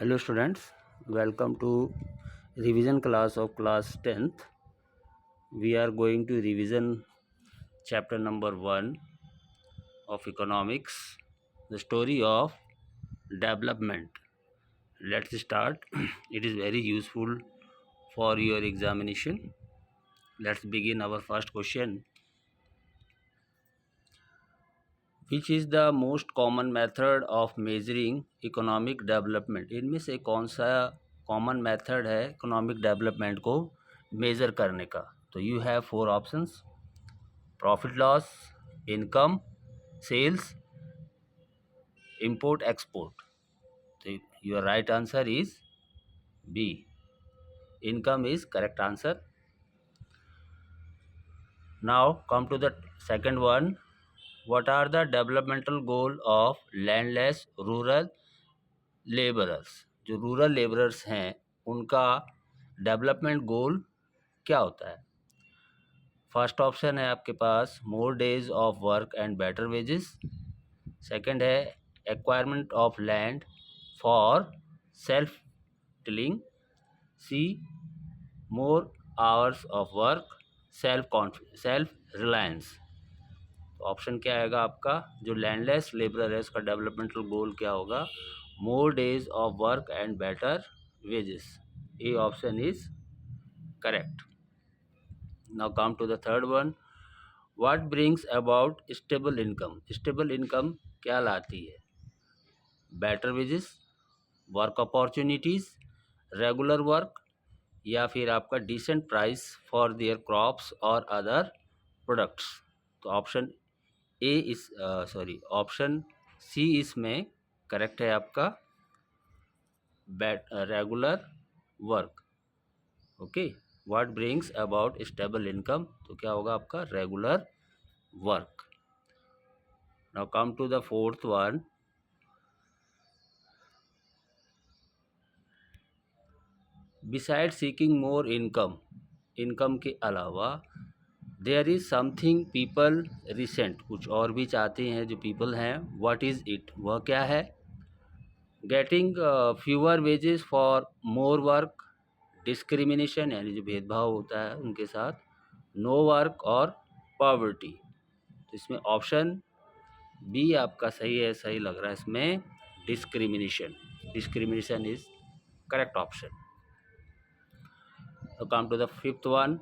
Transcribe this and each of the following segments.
Hello students, welcome to revision class of class 10th. We are going to revision chapter number 1 of economics, the story of development. Let's start. It is very useful for your examination. Let's begin our first question. Which is the most common method of measuring economic development? इनमें से कौन सा common method है economic development को measure करने का? तो you have 4 options: profit loss, income, sales, import, export. तो your right answer is B. Income is correct answer. Now come to the second one. What are the developmental goal of landless rural laborers? जो rural labourers हैं उनका development goal क्या होता है? First option है आपके पास more days of work and better wages. Second है acquirement of land for self tilling. C more hours of work, self reliance. Option क्या आएगा आपका? जो लैंडलेस लेबरर है उसका डेवलपमेंटल गोल क्या होगा? More days of work and better wages. A option is correct. Now come to the third one. What brings about stable income? Stable income क्या लाती है? Better wages, work opportunities, regular work, या फिर आपका decent price for their crops और other products. तो option A इस option C इसमें करेक्ट है आपका, regular work. Okay, what brings about stable income, तो क्या होगा आपका? Regular work. Now come to the fourth one. Beside seeking more income, income के अलावा there is something people resent, कुछ और भी चाहते हैं जो पीपल हैं. व्हाट इज इट, वह क्या है? Getting fewer wages for more work, discrimination यानी जो भेदभाव होता है उनके साथ, नो वर्क और पॉवर्टी. तो इसमें ऑप्शन बी आपका सही है, सही लग रहा है इसमें, discrimination. Discrimination is correct option. तो come to the fifth one.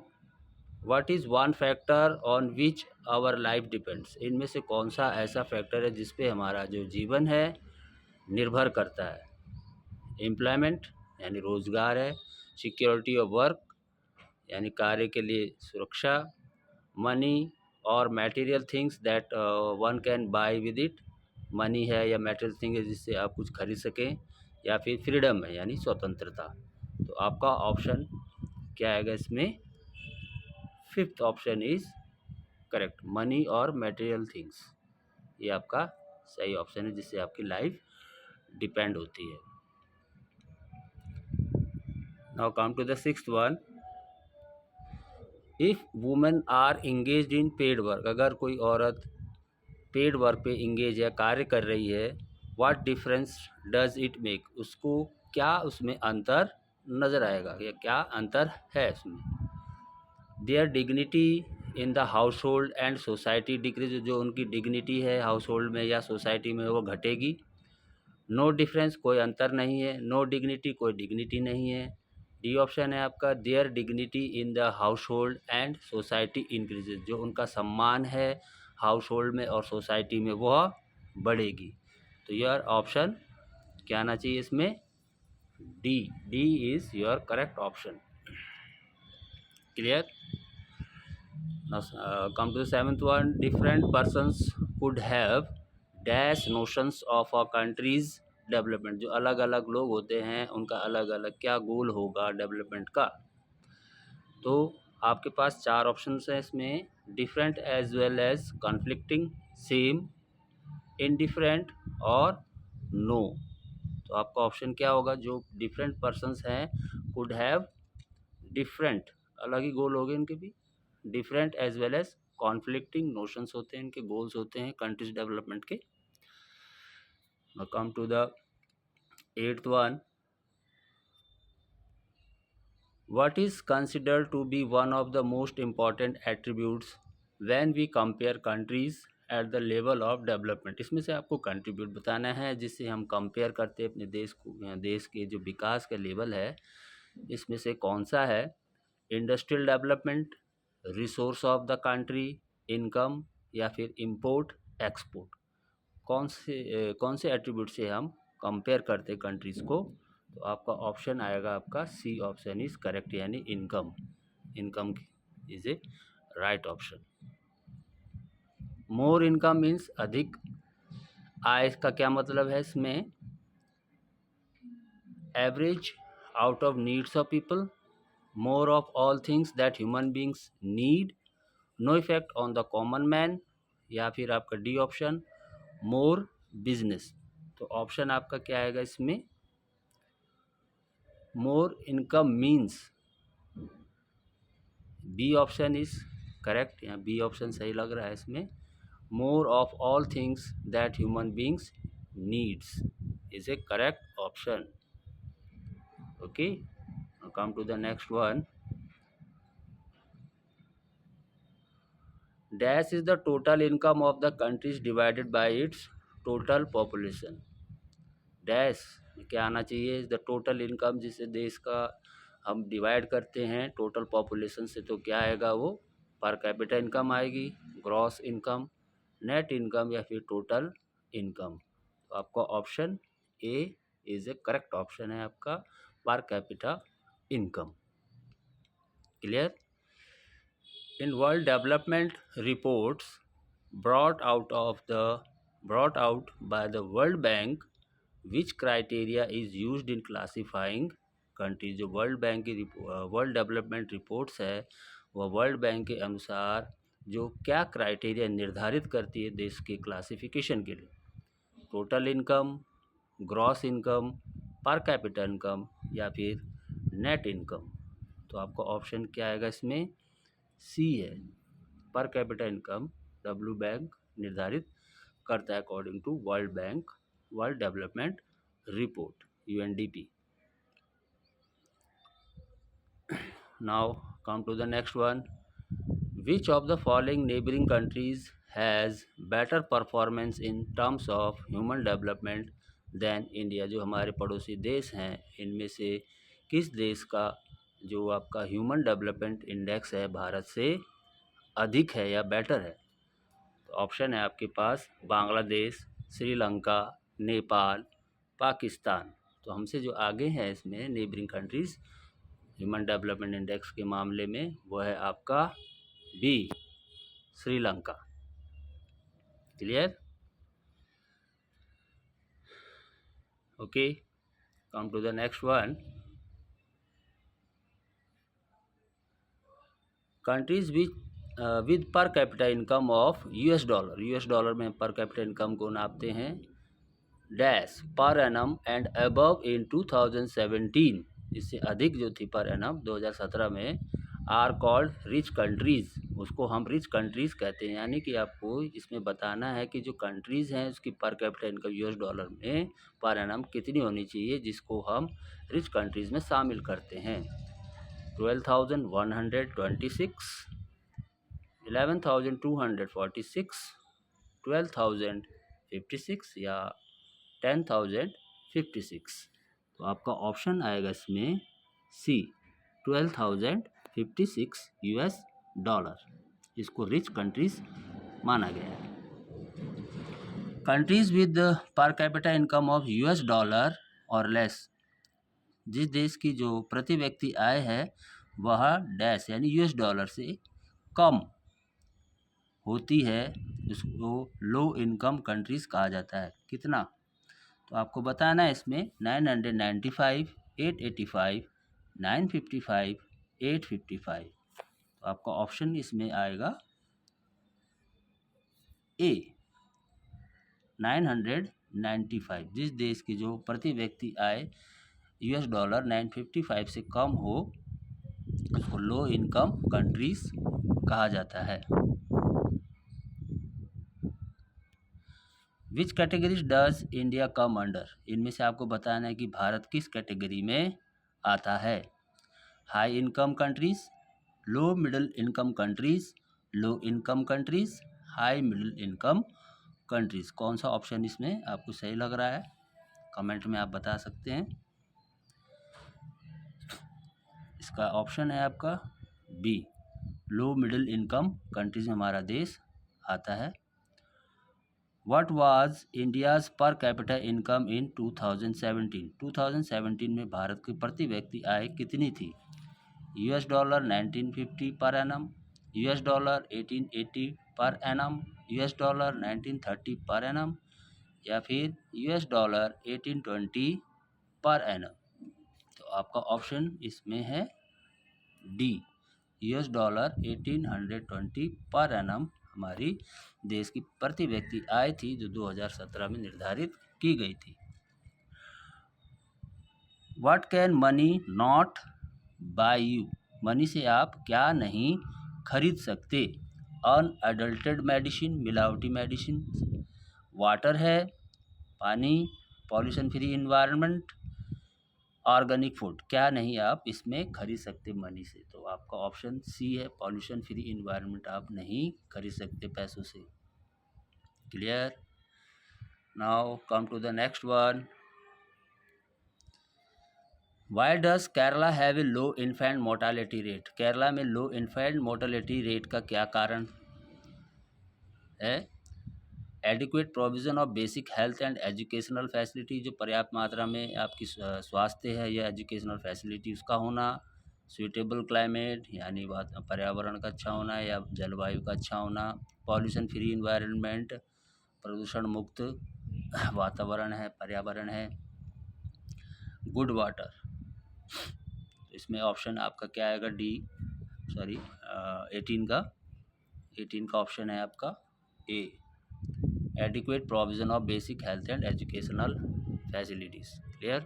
What is one factor on which our life depends? इनमें से कौन सा ऐसा फैक्टर है जिस पे हमारा जो जीवन है निर्भर करता है? एम्प्लॉयमेंट यानी रोज़गार है, सिक्योरिटी ऑफ वर्क यानी कार्य के लिए सुरक्षा, मनी और material things that one can buy with it, money है या मटेरियल थिंग है जिससे आप कुछ खरीद सकें, या फिर फ्रीडम है यानी स्वतंत्रता. तो आपका ऑप्शन क्या आएगा इसमें? Fifth option is correct, money और मटेरियल थिंग्स. ये आपका सही ऑप्शन है जिससे आपकी लाइफ डिपेंड होती है. Now come to the sixth one. If women are engaged in paid work, अगर कोई औरत पेड वर्क पे इंगेज या कार्य कर रही है, what difference does it make, उसको क्या उसमें अंतर नज़र आएगा या क्या अंतर है उसमें? There dignity in the house hold and society decrease, जो उनकी डिग्निटी है हाउस होल्ड में या सोसाइटी में वो घटेगी. नो डिफरेंस, कोई अंतर नहीं है. नो डिग्निटी, कोई डिग्निटी नहीं है. डी ऑप्शन है आपका, there dignity in the house hold and society increases, जो उनका सम्मान है हाउस होल्ड में और सोसाइटी में वह बढ़ेगी. तो योर ऑप्शन क्या आना चाहिए इसमें? D. D is your correct option. Clear? Now come to the seventh one. Different persons could have dash notions of a country's development, जो अलग अलग लोग होते हैं उनका अलग अलग क्या गोल होगा डेवलपमेंट का. तो आपके पास 4 ऑप्शंस हैं इसमें: different as well as, conflicting, same, indifferent और नो. तो आपका ऑप्शन क्या होगा? जो डिफरेंट पर्सन्स हैं कुड हैव डिफरेंट, अलग ही गोल हो गए इनके भी, different as well as conflicting notions होते हैं, इनके गोल्स होते हैं कंट्रीज डेवलपमेंट के. Come to the eighth one. What is considered to be one of the most important attributes when we compare countries at the level of development? इसमें से आपको contribute बताना है जिससे हम कंपेयर करते हैं अपने देश को, देश के जो विकास का लेवल है इसमें से कौन सा है? Industrial development, resource of the country, income या फिर इंपोर्ट एक्सपोर्ट? कौन से एट्रीब्यूट से हम कंपेयर करते कंट्रीज़ को? तो आपका ऑप्शन आएगा, आपका सी ऑप्शन इज करेक्ट, यानी income. Income is a right option. More income means अधिक आय का क्या मतलब है इसमें? Average out of needs of people, more of all things that human beings need, no effect on the common man, या फिर आपका डी ऑप्शन मोर बिजनेस। तो ऑप्शन आपका क्या आएगा इसमें? More income means B option is correct, यहाँ B option सही लग रहा है इसमें। More of all things that human beings needs is a correct option. Okay, come to the next one. Dash is the total income of the countries divided by its total population. Dash क्या आना चाहिए? Is the total income, जिसे देश का हम divide करते हैं total population से, तो क्या आएगा वो? पर कैपिटा इनकम आएगी, ग्रॉस इनकम, नेट इनकम या फिर टोटल इनकम। तो आपका option A is a correct option है आपका, पर capita income. Clear? In world development reports brought out by the World Bank, which criteria is used in classifying countries? जो world bank की world development reports है वह world bank के अनुसार जो क्या क्राइटेरिया निर्धारित करती है देश के क्लासिफिकेशन के लिए? टोटल इनकम, ग्रॉस इनकम, पर कैपिटा इनकम या फिर नेट इनकम? तो आपका ऑप्शन क्या आएगा इसमें? सी है, पर कैपिटा इनकम डब्ल्यू बैंक निर्धारित करता है according to world bank world development report, UNDP. Now come to the next one. Which of the following neighbouring countries has better performance in terms of human development than India? जो हमारे पड़ोसी देश हैं इनमें से किस देश का जो आपका ह्यूमन डेवलपमेंट इंडेक्स है भारत से अधिक है या बेटर है? तो ऑप्शन है आपके पास बांग्लादेश, श्रीलंका, नेपाल, पाकिस्तान। तो हमसे जो आगे है इसमें neighbouring countries human development index के मामले में वो है आपका B, Sri Lanka. Clear? Okay, come to the next one. Countries with per capita income of US dollar. US dollar में पर कैपिटा इनकम को नापते हैं dash per annum and above in 2017, इससे अधिक जो थी पर एनम 2017 में, आर कॉल्ड रिच कंट्रीज़, उसको हम रिच कंट्रीज़ कहते हैं। यानी कि आपको इसमें बताना है कि जो कंट्रीज़ हैं उसकी पर कैपिटा इनकम यूएस डॉलर में पर एनम कितनी होनी चाहिए, जिसको हम रिच कंट्रीज़ में शामिल करते हैं। 12,126, 11,246, 12,056 या 10,056? तो आपका ऑप्शन आएगा इसमें सी, 12,056 यूएस डॉलर, इसको रिच कंट्रीज माना गया है। Countries with per capita income of US dollar और लेस, जिस देश की जो प्रति व्यक्ति आय है वह डैश यानी यूएस डॉलर से कम होती है, उसको लो इनकम कंट्रीज़ कहा जाता है। कितना? तो आपको बताना है इसमें 995, 885, 955, 855। तो आपका ऑप्शन इसमें आएगा ए, 995। जिस देश की जो प्रति व्यक्ति आय यूएस डॉलर 955 से कम हो उसको लो इनकम कंट्रीज कहा जाता है। Which categories does India come under? इनमें से आपको बताना है कि भारत किस कैटेगरी में आता है। High income countries, low middle income countries, low income countries, high middle income countries. कौन सा ऑप्शन इसमें आपको सही लग रहा है, कमेंट में आप बता सकते हैं। इसका ऑप्शन है आपका बी, लो मिडिल इनकम कंट्रीज में हमारा देश आता है। व्हाट वाज इंडियाज़ पर कैपिटा इनकम इन 2017? 2017 में भारत की प्रति व्यक्ति आय कितनी थी? US dollar 1950 per annum, US dollar 1880 per annum, US dollar 1930 per annum, या फिर यूएस डॉलर 1820 पर एनम। तो आपका ऑप्शन इसमें है D, US dollar 1820 per annum हमारी देश की प्रति व्यक्ति आय थी, जो 2017 में निर्धारित की गई थी। What can money not buy you? Money से आप क्या नहीं खरीद सकते? अनअडल्टेड मेडिसिन, मिलावटी मेडिसिन, वाटर है, पानी, pollution free environment, organic food. क्या नहीं आप इसमें खरीद सकते मनी से? तो आपका ऑप्शन सी है, पॉल्यूशन फ्री इन्वायरमेंट आप नहीं खरीद सकते पैसों से। Clear? Now come to the next one. Why does Kerala have a low infant mortality rate? Kerala में लो इन्फेंट मोर्टालिटी रेट का क्या कारण है? Adequate provision of basic health and educational facility, जो पर्याप्त मात्रा में आपकी स्वास्थ्य है या एजुकेशनल फैसिलिटी उसका होना, सूटेबल क्लाइमेट यानी पर्यावरण का अच्छा होना या जलवायु का अच्छा होना, पॉल्यूशन फ्री इन्वायरमेंट, प्रदूषण मुक्त वातावरण है, पर्यावरण है, गुड वाटर। इसमें ऑप्शन आपका क्या आएगा? डी, सॉरी 18 का ऑप्शन है आपका A, adequate provision of basic health and educational facilities. Clear?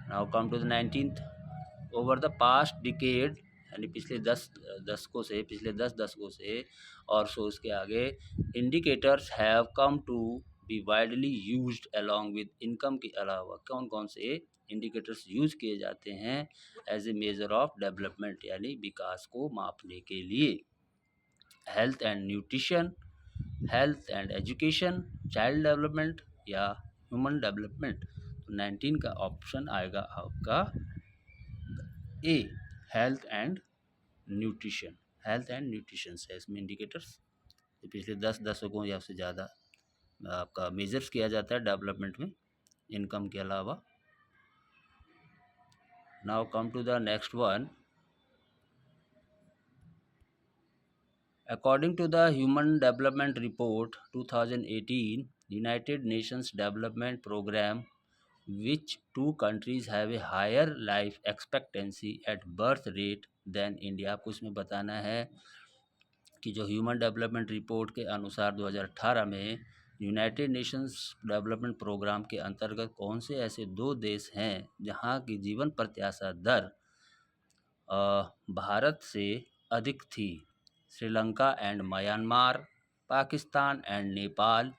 Now come to the 19th। ओवर द पास्ट डिकेड, यानी पिछले 10 दशकों से, पिछले 10 दशकों से और सो उसके आगे, indicators have come to be widely used along with income के अलावा कौन कौन से इंडिकेटर्स यूज किए जाते हैं as a measure of development, यानी विकास को मापने के लिए? Health and nutrition, health and education, child development या ह्यूमन डेवलपमेंट? तो 19 का ऑप्शन आएगा आपका A, health and nutrition. Health and nutrition है इसमें इंडिकेटर्स, तो पिछले 10 दशकों या उससे ज़्यादा आपका मेजर्स किया जाता है डेवलपमेंट में इनकम के अलावा। Now come to the next one. According to the Human Development Report 2018, United Nations Development Program, which two countries have a higher life expectancy at birth rate than India? आपको इसमें बताना है कि जो human development report के अनुसार 2018 में United Nations development programme के अंतर्गत कौन से ऐसे दो देश हैं जहां की जीवन प्रत्याशा दर भारत से अधिक थी? Sri Lanka and Myanmar, Pakistan and Nepal,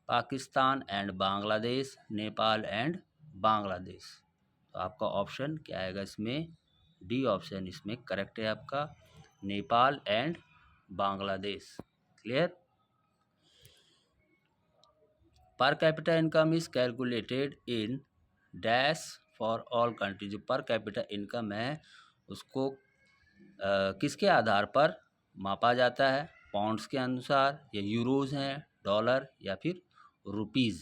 Pakistan and Bangladesh, Nepal and Bangladesh. तो आपका ऑप्शन क्या आएगा इसमें? डी ऑप्शन इसमें करेक्ट है आपका, नेपाल एंड बांग्लादेश। क्लियर? पर capita income is calculated in dash for all country. जो पर कैपिटा इनकम है उसको किसके आधार पर मापा जाता है? पाउंड्स के अनुसार, या यूरोज हैं, डॉलर या फिर रुपीज़?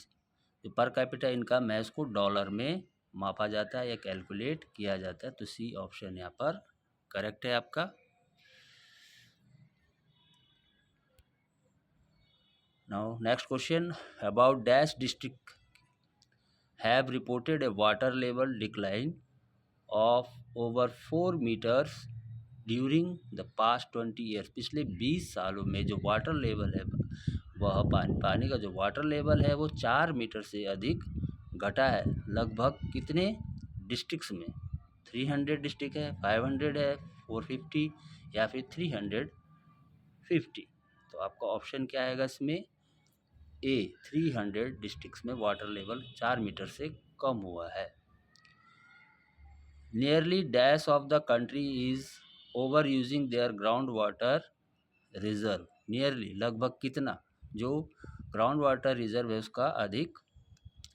जो पर कैपिटा इनकम है उसको डॉलर में मापा जाता है या कैलकुलेट किया जाता है। तो सी ऑप्शन यहाँ पर करेक्ट है आपका। Now next question, about dash district have reported a water level decline of over 4 meters during the past 20 years. पिछले 20 सालों में जो वाटर लेवल है वह पानी का जो वाटर लेवल है वो 4 मीटर से अधिक घटा है। लगभग कितने डिस्ट्रिक्ट्स में? 300 डिस्ट्रिक्ट है, 500 है, 450 या फिर 350? तो आपका ऑप्शन क्या आएगा इसमें? ए, 300 डिस्ट्रिक्ट्स में वाटर लेवल 4 मीटर से कम हुआ है। Nearly dash of the country is over using their ground water reserve. Nearly लगभग कितना जो ग्राउंड वाटर रिजर्व है उसका अधिक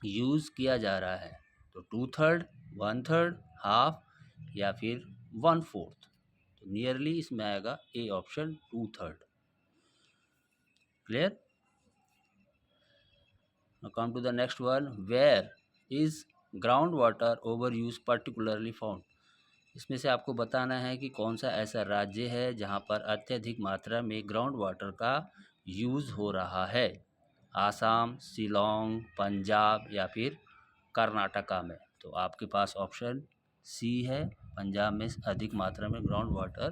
यूज़ किया जा रहा है। तो 2/3, 1/3, हाफ या फिर 1/4। तो नियरली इसमें आएगा A option 2/3। Clear. Now come to the next one. Where is groundwater overuse particularly found? इसमें से आपको बताना है कि कौन सा ऐसा राज्य है जहाँ पर अत्यधिक मात्रा में ग्राउंड वाटर का यूज़ हो रहा है। आसाम, शिलोंग, पंजाब या फिर कर्नाटका में। तो आपके पास ऑप्शन सी है, पंजाब में अधिक मात्रा में ग्राउंड वाटर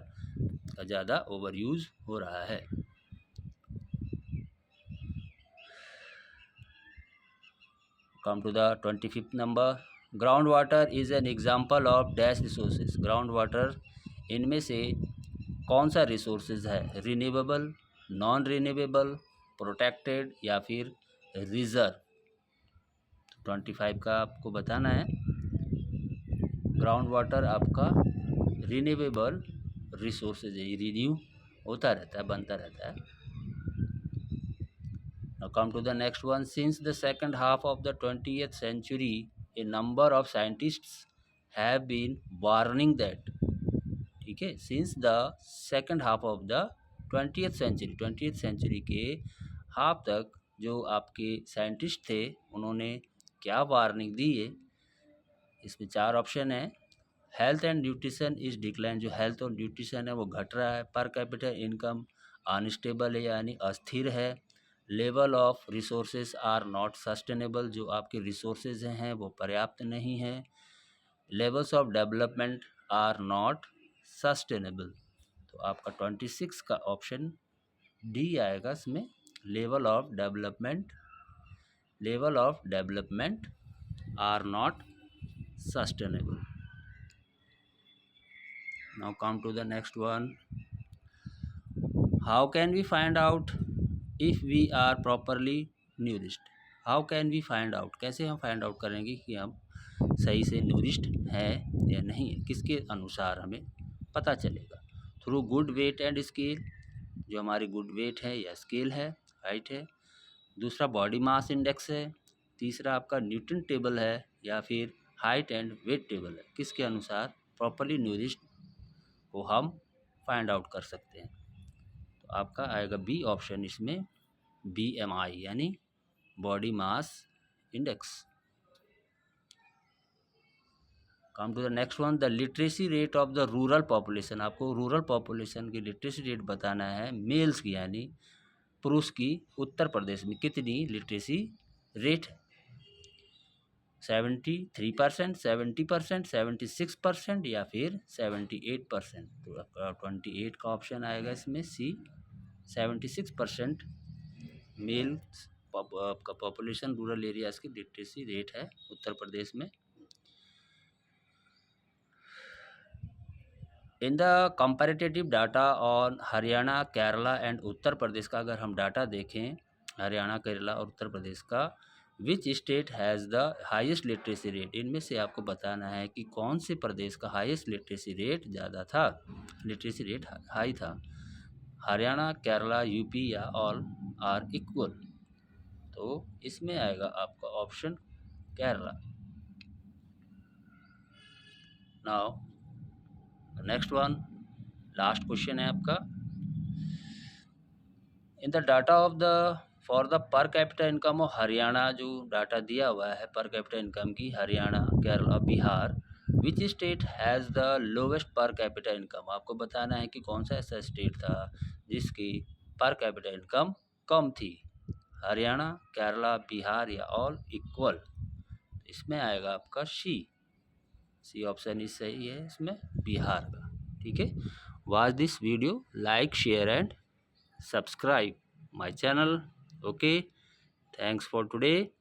का ज़्यादा ओवर यूज़ हो रहा है। Come to the 25th number. Groundwater is an example of dash resources. Groundwater इनमें से कौन सा रिसोर्सेज है? रिन्यूएबल, नॉन रिन्यूएबल, प्रोटेक्टेड या फिर रिजर्व। 25 का आपको बताना है। ग्राउंड वाटर आपका रिन्यूएबल रिसोर्सेज है, रिन्यू होता रहता है, बनता रहता है। Now come to the next one. Since the second half of the 20th century, a number of scientists have been warning that, ठीक है, since the second half of the 20th century के half तक जो आपके scientist थे उन्होंने क्या warning दी है। इसमें 4 ऑप्शन है। Health and nutrition is decline, जो हेल्थ और न्यूट्रिशन है वो घट रहा है। पर कैपिटा इनकम अनस्टेबल है यानी अस्थिर है। Level of resources are not sustainable, जो आपके रिसोर्सेज हैं वो पर्याप्त नहीं हैं। Levels of development are not sustainable. तो आपका 26 का ऑप्शन डी आएगा इसमें। Level of development are not sustainable. Now come to the next one. How can we find out if we are properly nourished? How can we find out? कैसे हम find out करेंगे कि हम सही से nourished हैं या नहीं है? किसके अनुसार हमें पता चलेगा? Through good weight and scale, जो हमारी गुड वेट है या स्केल है, हाइट है। दूसरा बॉडी मास इंडेक्स है। तीसरा आपका न्यूट्रिएंट टेबल है या फिर हाइट एंड वेट टेबल है। किसके अनुसार प्रॉपरली nourished को हम फाइंड आउट कर सकते हैं? तो आपका आएगा बी ऑप्शन इसमें, BMI यानी body mass index. Come to the next one. The literacy rate of the rural population. आपको रूरल पॉपुलेशन की लिटरेसी रेट बताना है, मेल्स की यानी पुरुष की उत्तर प्रदेश में कितनी लिटरेसी रेट है. 73%, 70%, 76% या फिर 78%. तो आपका 28 का ऑप्शन आएगा इसमें, सी 76% मेल आपका पॉपुलेशन रूरल एरियाज की लिटरेसी रेट है उत्तर प्रदेश में. In the comparative data on Haryana, Kerala and Uttar Pradesh का अगर हम डाटा देखें, हरियाणा, केरला और उत्तर प्रदेश का, which state has the highest literacy rate. इनमें से आपको बताना है कि कौन से प्रदेश का हाईएस्ट लिटरेसी रेट ज़्यादा था, लिटरेसी रेट हाई था. हरियाणा, केरला, यूपी या ऑल आर इक्वल. तो इसमें आएगा आपका option Kerala. Now next one, last question है आपका. In the data of the for the पर कैपिटा इनकम ऑफ हरियाणा, जो डाटा दिया हुआ है पर कैपिटा इनकम की Haryana, Kerala, Bihar, which state has the lowest पर कैपिटा इनकम. आपको बताना है कि कौन सा ऐसा स्टेट था जिसकी पर कैपिटा इनकम कम थी. हरियाणा, केरला, बिहार या ऑल इक्वल. इसमें आएगा आपका सी ऑप्शन ही सही है इसमें, बिहार का. ठीक है. Watch this video, like, share and subscribe my channel. Okay, thanks for today.